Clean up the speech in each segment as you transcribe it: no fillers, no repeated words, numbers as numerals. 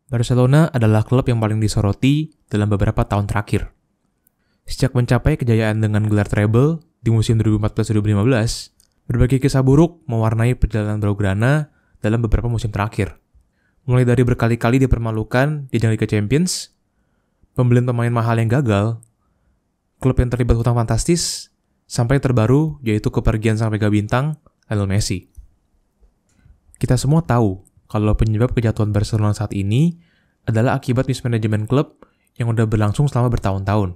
Barcelona adalah klub yang paling disoroti dalam beberapa tahun terakhir. Sejak mencapai kejayaan dengan gelar treble di musim 2014-2015, berbagai kisah buruk mewarnai perjalanan Blaugrana dalam beberapa musim terakhir. Mulai dari berkali-kali dipermalukan di ajang Liga Champions, pembelian pemain mahal yang gagal, klub yang terlibat hutang fantastis, sampai yang terbaru yaitu kepergian sang mega bintang Lionel Messi. Kita semua tahu kalau penyebab kejatuhan Barcelona saat ini adalah akibat mismanajemen klub yang udah berlangsung selama bertahun-tahun.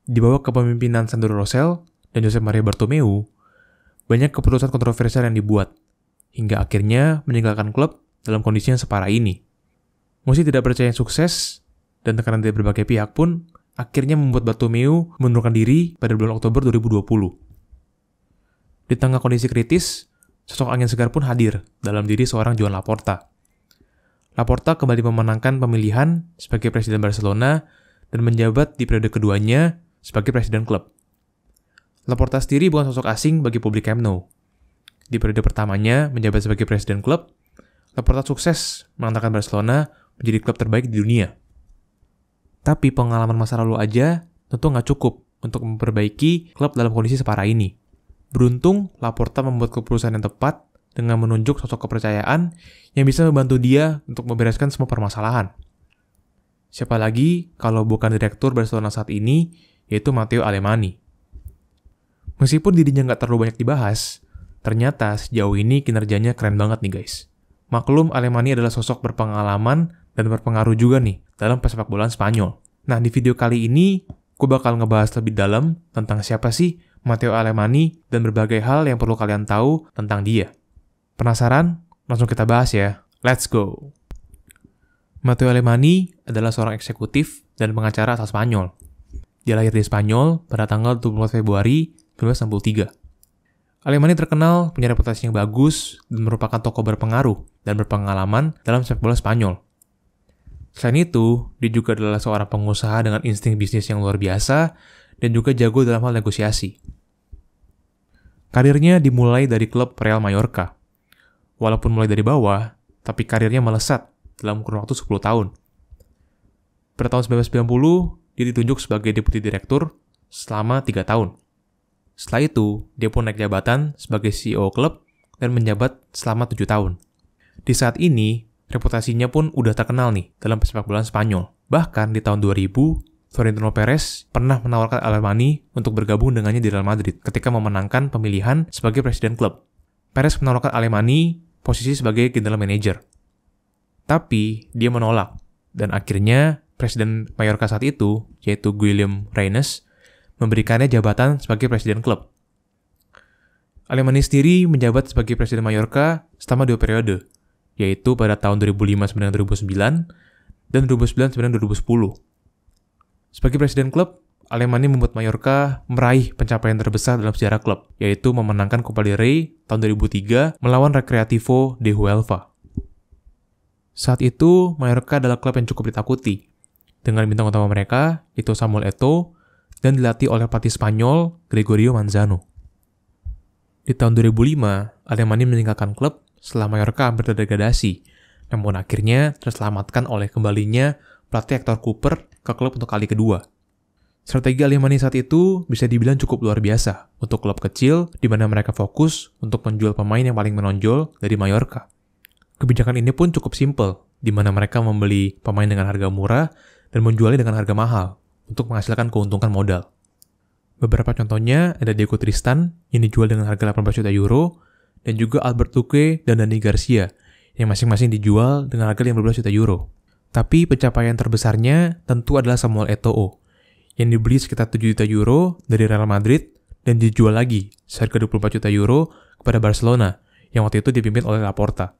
Di bawah kepemimpinan Sandro Rosell dan Josep Maria Bartomeu, banyak keputusan kontroversial yang dibuat, hingga akhirnya meninggalkan klub dalam kondisi yang separah ini. Messi tidak percaya sukses, dan tekanan dari berbagai pihak pun akhirnya membuat Bartomeu mengundurkan diri pada bulan Oktober 2020. Di tengah kondisi kritis, sosok angin segar pun hadir dalam diri seorang Joan Laporta. Laporta kembali memenangkan pemilihan sebagai presiden Barcelona dan menjabat di periode keduanya sebagai presiden klub. Laporta sendiri bukan sosok asing bagi publik Camp Nou. Di periode pertamanya menjabat sebagai presiden klub, Laporta sukses mengantarkan Barcelona menjadi klub terbaik di dunia. Tapi pengalaman masa lalu aja tentu nggak cukup untuk memperbaiki klub dalam kondisi separah ini. Beruntung, Laporta membuat keputusan yang tepat dengan menunjuk sosok kepercayaan yang bisa membantu dia untuk membereskan semua permasalahan. Siapa lagi kalau bukan direktur Barcelona saat ini, yaitu Matteo Alemany. Meskipun dirinya nggak terlalu banyak dibahas, ternyata sejauh ini kinerjanya keren banget nih guys. Maklum Alemany adalah sosok berpengalaman dan berpengaruh juga nih dalam pesepak bola Spanyol. Nah, di video kali ini, gue bakal ngebahas lebih dalam tentang siapa sih Matteo Alemany dan berbagai hal yang perlu kalian tahu tentang dia. Penasaran? Langsung kita bahas ya. Let's go! Matteo Alemany adalah seorang eksekutif dan pengacara asal Spanyol. Dia lahir di Spanyol pada tanggal 24 Februari 1963. Alemany terkenal punya reputasi yang bagus dan merupakan tokoh berpengaruh dan berpengalaman dalam sepak bola Spanyol. Selain itu, dia juga adalah seorang pengusaha dengan insting bisnis yang luar biasa dan juga jago dalam hal negosiasi. Karirnya dimulai dari klub Real Mallorca. Walaupun mulai dari bawah, tapi karirnya melesat dalam kurun waktu 10 tahun. Pada tahun 1990, dia ditunjuk sebagai deputi direktur selama 3 tahun. Setelah itu, dia pun naik jabatan sebagai CEO klub dan menjabat selama 7 tahun. Di saat ini, reputasinya pun udah terkenal nih dalam sepak bola Spanyol. Bahkan di tahun 2000, Florentino Perez pernah menawarkan Alemany untuk bergabung dengannya di Real Madrid ketika memenangkan pemilihan sebagai presiden klub. Perez menawarkan Alemany posisi sebagai general manager. Tapi dia menolak, dan akhirnya presiden Mallorca saat itu, yaitu Guillem Reynes, memberikannya jabatan sebagai presiden klub. Alemany sendiri menjabat sebagai presiden Mallorca selama 2 periode, yaitu pada tahun 2005-2009 dan 2009-2010. Sebagai presiden klub, Alemany membuat Mallorca meraih pencapaian terbesar dalam sejarah klub, yaitu memenangkan Copa del Rey tahun 2003 melawan Recreativo de Huelva. Saat itu, Mallorca adalah klub yang cukup ditakuti, dengan bintang utama mereka, yaitu Samuel Eto'o, dan dilatih oleh pelatih Spanyol Gregorio Manzano. Di tahun 2005, Alemany meninggalkan klub setelah Mallorca hampir terdegradasi, namun akhirnya terselamatkan oleh kembalinya pelatih Hector Cooper ke klub untuk kali kedua. Strategi Alemany saat itu bisa dibilang cukup luar biasa untuk klub kecil di mana mereka fokus untuk menjual pemain yang paling menonjol dari Mallorca. Kebijakan ini pun cukup simpel, di mana mereka membeli pemain dengan harga murah dan menjualnya dengan harga mahal untuk menghasilkan keuntungan modal. Beberapa contohnya ada Diego Tristan yang dijual dengan harga 18 juta euro dan juga Albert Duque dan Dani Garcia yang masing-masing dijual dengan harga 15 juta euro. Tapi pencapaian terbesarnya tentu adalah Samuel Eto'o yang dibeli sekitar 7 juta euro dari Real Madrid dan dijual lagi seharga 24 juta euro kepada Barcelona yang waktu itu dipimpin oleh Laporta.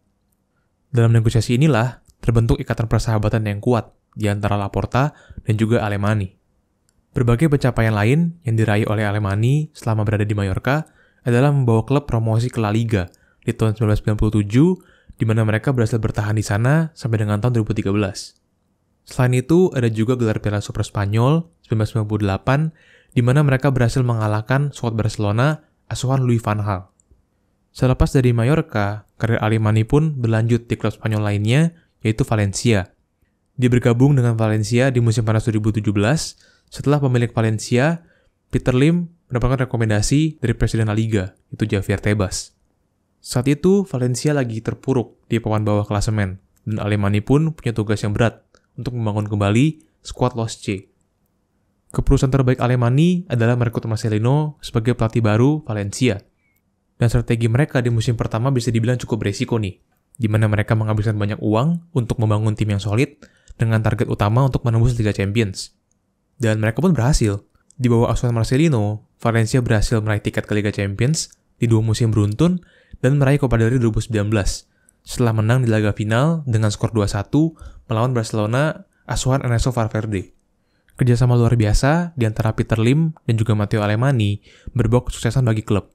Dalam negosiasi inilah terbentuk ikatan persahabatan yang kuat di antara Laporta dan juga Alemany. Berbagai pencapaian lain yang diraih oleh Alemany selama berada di Mallorca adalah membawa klub promosi ke La Liga di tahun 1997 di mana mereka berhasil bertahan di sana sampai dengan tahun 2013. Selain itu, ada juga gelar Piala Super Spanyol 1998 di mana mereka berhasil mengalahkan skuad Barcelona asuhan Louis van Gaal. Selepas dari Mallorca, karir Alemany pun berlanjut di klub Spanyol lainnya, yaitu Valencia. Dia bergabung dengan Valencia di musim panas 2017 setelah pemilik Valencia, Peter Lim, mendapatkan rekomendasi dari Presiden La Liga, itu Javier Tebas. Saat itu, Valencia lagi terpuruk di papan bawah klasemen, dan Alemany pun punya tugas yang berat untuk membangun kembali skuad Los C. Keputusan terbaik Alemany adalah merekrut Marcelino sebagai pelatih baru Valencia. Dan strategi mereka di musim pertama bisa dibilang cukup beresiko nih, di mana mereka menghabiskan banyak uang untuk membangun tim yang solid dengan target utama untuk menembus Liga Champions. Dan mereka pun berhasil. Di bawah asuhan Marcelino, Valencia berhasil meraih tiket ke Liga Champions di 2 musim beruntun dan meraih Copa del Rey 2019 setelah menang di laga final dengan skor 2-1 melawan Barcelona asuhan Ernesto Valverde. Kerjasama luar biasa di antara Peter Lim dan juga Matteo Alemany berbuah kesuksesan bagi klub.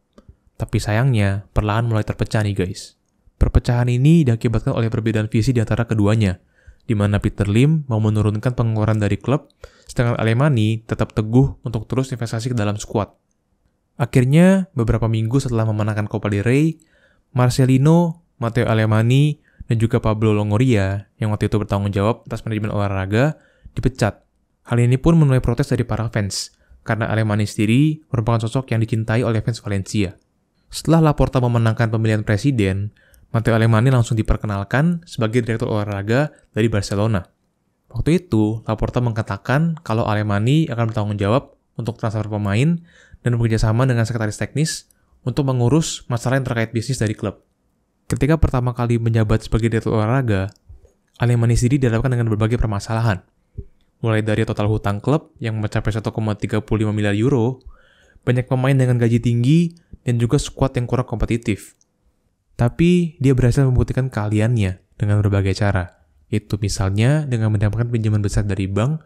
Tapi sayangnya, perlahan mulai terpecah nih guys. Perpecahan ini diakibatkan oleh perbedaan visi di antara keduanya, di mana Peter Lim mau menurunkan pengeluaran dari klub, sedangkan Alemany tetap teguh untuk terus investasi ke dalam skuad. Akhirnya, beberapa minggu setelah memenangkan Copa del Rey, Marcelino, Matteo Alemany, dan juga Pablo Longoria, yang waktu itu bertanggung jawab atas manajemen olahraga, dipecat. Hal ini pun menuai protes dari para fans, karena Alemany sendiri merupakan sosok yang dicintai oleh fans Valencia. Setelah Laporta memenangkan pemilihan presiden, Matteo Alemany langsung diperkenalkan sebagai direktur olahraga dari Barcelona. Waktu itu, Laporta mengatakan kalau Alemany akan bertanggung jawab untuk transfer pemain dan bekerjasama dengan sekretaris teknis untuk mengurus masalah yang terkait bisnis dari klub. Ketika pertama kali menjabat sebagai direktur olahraga, Alemany sendiri dihadapkan dengan berbagai permasalahan. Mulai dari total hutang klub yang mencapai 1,35 miliar euro, banyak pemain dengan gaji tinggi, dan juga skuad yang kurang kompetitif. Tapi, dia berhasil membuktikan keahliannya dengan berbagai cara. Itu misalnya dengan mendapatkan pinjaman besar dari bank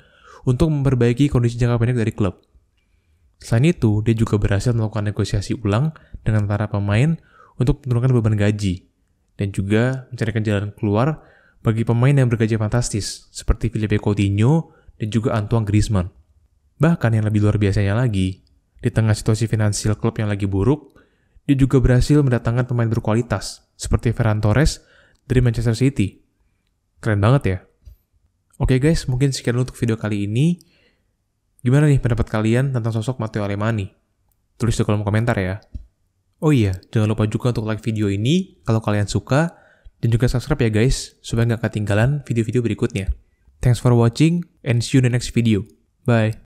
untuk memperbaiki kondisi jangka pendek dari klub. Selain itu, dia juga berhasil melakukan negosiasi ulang dengan para pemain untuk menurunkan beban gaji, dan juga mencarikan jalan keluar bagi pemain yang bergaji fantastis, seperti Philippe Coutinho dan juga Antoine Griezmann. Bahkan yang lebih luar biasanya lagi, di tengah situasi finansial klub yang lagi buruk, dia juga berhasil mendatangkan pemain berkualitas, seperti Ferran Torres dari Manchester City. Keren banget ya? Oke guys, mungkin sekian untuk video kali ini. Gimana nih pendapat kalian tentang sosok Matteo Alemany? Tulis di kolom komentar ya. Oh iya, jangan lupa juga untuk like video ini kalau kalian suka, dan juga subscribe ya guys, supaya nggak ketinggalan video-video berikutnya. Thanks for watching, and see you in the next video. Bye.